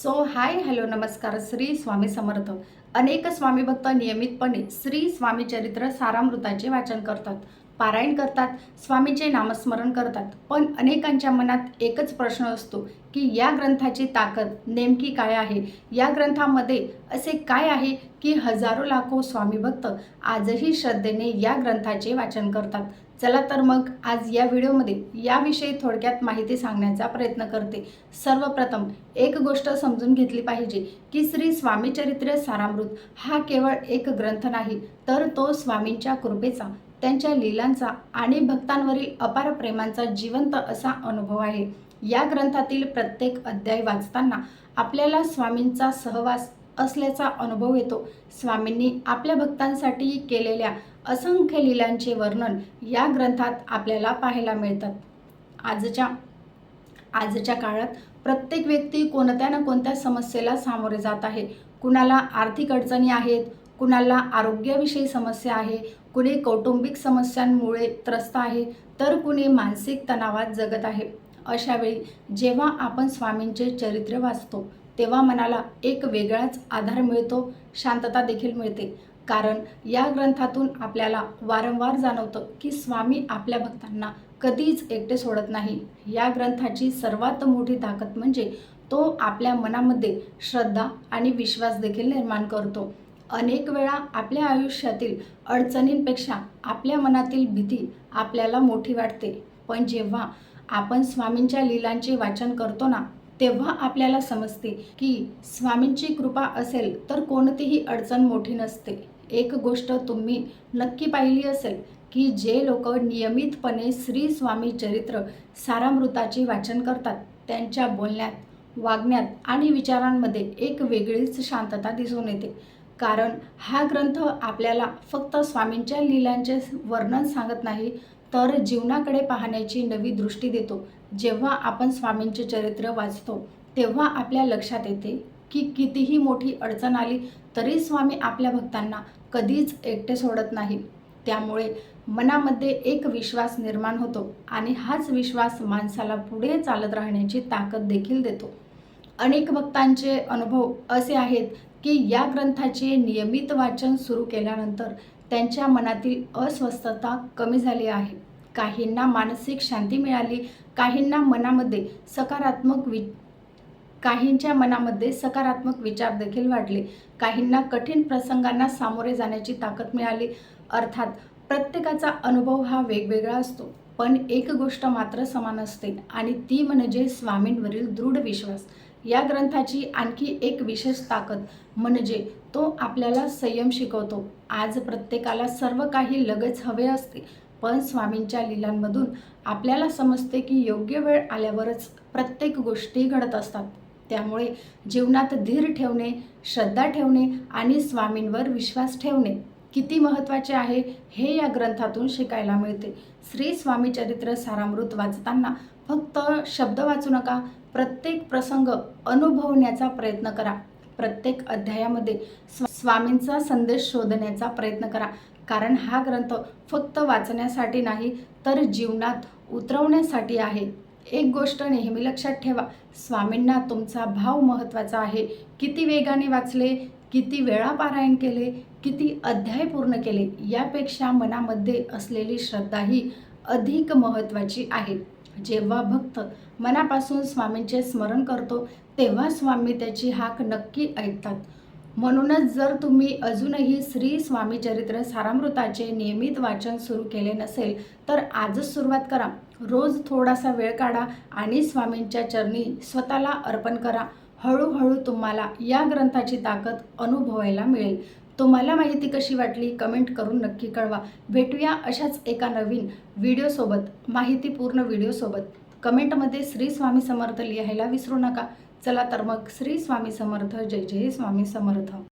Hi hello नमस्कार. श्री स्वामी समर्थ. अनेक स्वामी भक्त नियमितपणे श्री स्वामी चरित्र सारामृताचे वाचन करतात, पारायण करतात, स्वामीचे नामस्मरण करतात. पण अनेकांच्या मनात एकच प्रश्न असतो की या ग्रंथाची ताकद नेमकी काय आहे? या ग्रंथामध्ये असे काय आहे की हजारो लाखो स्वामी भक्त आजही श्रद्धेने या ग्रंथाचे वाचन करतात? चला तर मग आज या व्हिडिओमध्ये याविषयी थोडक्यात माहिती सांगण्याचा प्रयत्न करते. सर्वप्रथम एक गोष्ट समजून घेतली पाहिजे की श्री स्वामी चरित्र सारामृत हा केवळ एक ग्रंथ नाही, तर तो स्वामींच्या कृपेचा, त्यांच्या लीलांचा आणि भक्तांवरील अपार प्रेमांचा जिवंत असा अनुभव आहे. या ग्रंथातील प्रत्येक अध्याय वाचताना आपल्याला स्वामींचा सहवास असल्याचा अनुभव येतो. स्वामींनी आपल्या भक्तांसाठी केलेल्या असंख्य लीलांचे वर्णन या ग्रंथात आपल्याला पाहायला मिळतात. आजच्या काळात प्रत्येक व्यक्ती कोणत्या ना कोणत्या समस्येला सामोरे जात आहे. कुणाला आर्थिक अडचणी आहेत, कुणाला आरोग्याविषयी समस्या आहे, कुणी कौटुंबिक समस्यांमुळे त्रस्त आहे, तर कुणी मानसिक तणावात जगत आहे. अशा वेळी जेव्हा आपण स्वामींचे चरित्र वाचतो तेव्हा मनाला एक वेगळाच आधार मिळतो, शांतता देखील मिळते. कारण या ग्रंथातून आपल्याला वारंवार जाणवतं की स्वामी आपल्या भक्तांना कधीच एकटे सोडत नाही. या ग्रंथाची सर्वात मोठी ताकद म्हणजे तो आपल्या मनामध्ये श्रद्धा आणि विश्वास देखील निर्माण करतो. अनेक वेळा आपल्या आयुष्यातील अडचणींपेक्षा आपल्या मनातील भीती आपल्याला मोठी वाटते. पण जेव्हा आपण स्वामींच्या लीलांचे वाचन करतो ना, तेव्हा आपल्याला समजते की स्वामींची कृपा असेल तर कोणतीही अडचण मोठी नसते. एक गोष्ट तुम्ही नक्की पाहिली असेल की जे लोक नियमितपणे श्री स्वामी चरित्र सारामृताचे वाचन करतात त्यांच्या बोलण्यात, वागण्यात आणि विचारांमध्ये एक वेगळीच शांतता दिसून येते. कारण हा ग्रंथ आपल्याला फक्त स्वामींच्या लीलांचे वर्णन सांगत नाही, तर जीवनाकडे पाहण्याची नवी दृष्टी देतो. जेव्हा आपण स्वामींचे चरित्र वाचतो तेव्हा आपल्या लक्षात येते की कितीही मोठी अडचण आली तरी स्वामी आपल्या भक्तांना कधीच एकटे सोडत नाही. त्यामुळे मनामध्ये एक विश्वास निर्माण होतो आणि हाच विश्वास माणसाला पुढे चालत राहण्याची ताकद देखील देतो. अनेक भक्तांचे अनुभव असे आहेत की या ग्रंथाचे नियमित वाचन सुरू केल्यानंतर त्यांच्या मनातील अस्वस्थता कमी झाली आहे. काहींना मानसिक शांती मिळाली, काहींच्या मनामध्ये सकारात्मक विचार देखील वाढले, काहींना कठीण प्रसंगांना सामोरे जाण्याची ताकद मिळाली. अर्थात प्रत्येकाचा अनुभव हा वेगवेगळा असतो, पण एक गोष्ट मात्र समान असते आणि ती म्हणजे स्वामींवरील दृढ विश्वास. या ग्रंथाची आणखी एक विशेष ताकद म्हणजे तो आपल्याला संयम शिकवतो. आज प्रत्येकाला सर्व काही लगेच हवे असते, पण स्वामींच्या लीलांमधून आपल्याला समजते की योग्य वेळ आल्यावरच प्रत्येक गोष्टी घडत असतात. त्यामुळे जीवनात धीर ठेवणे, श्रद्धा ठेवणे आणि स्वामींवर विश्वास ठेवणे किती महत्त्वाचे आहे हे या ग्रंथातून शिकायला मिळते. श्री स्वामी चरित्र सारामृत वाचताना फक्त शब्द वाचू नका, प्रत्येक प्रसंग अनुभवण्याचा प्रयत्न करा. प्रत्येक अध्यायामध्ये स्वामींचा संदेश शोधण्याचा प्रयत्न करा. कारण हा ग्रंथ फक्त वाचण्यासाठी नाही, तर जीवनात उतरवण्यासाठी आहे. एक गोष्ट नेहमी लक्षात ठेवा, स्वामींना तुमचा भाव महत्त्वाचा आहे. किती वेगाने वाचले, किती वेळा पारायण केले, किती अध्याय पूर्ण केले, यापेक्षा मनामध्ये असलेली श्रद्धा ही अधिक महत्त्वाची आहे. जेव्हा भक्त मनापासून स्वामींचे स्मरण करतो तेव्हा स्वामी त्याची हाक नक्की ऐकतात. म्हणूनच जर तुम्ही अजूनही श्री स्वामी चरित्र सारामृताचे नियमित वाचन सुरू केले नसेल तर आजच सुरुवात करा. रोज थोडासा वेळ काढा आणि स्वामींच्या चरणी स्वतःला अर्पण करा. हळूहळू तुम्हाला या ग्रंथाची ताकद अनुभवायला मिळेल. तुम्हाला माहिती कशी वाटली कमेंट करून नक्की कळवा. भेटूया अशाच एका नवीन व्हिडिओसोबत, माहितीपूर्ण व्हिडिओसोबत. कमेंटमध्ये श्री स्वामी समर्थ लिहायला विसरू नका. चला तर मग श्री स्वामी समर्थ. जय जय स्वामी समर्थ.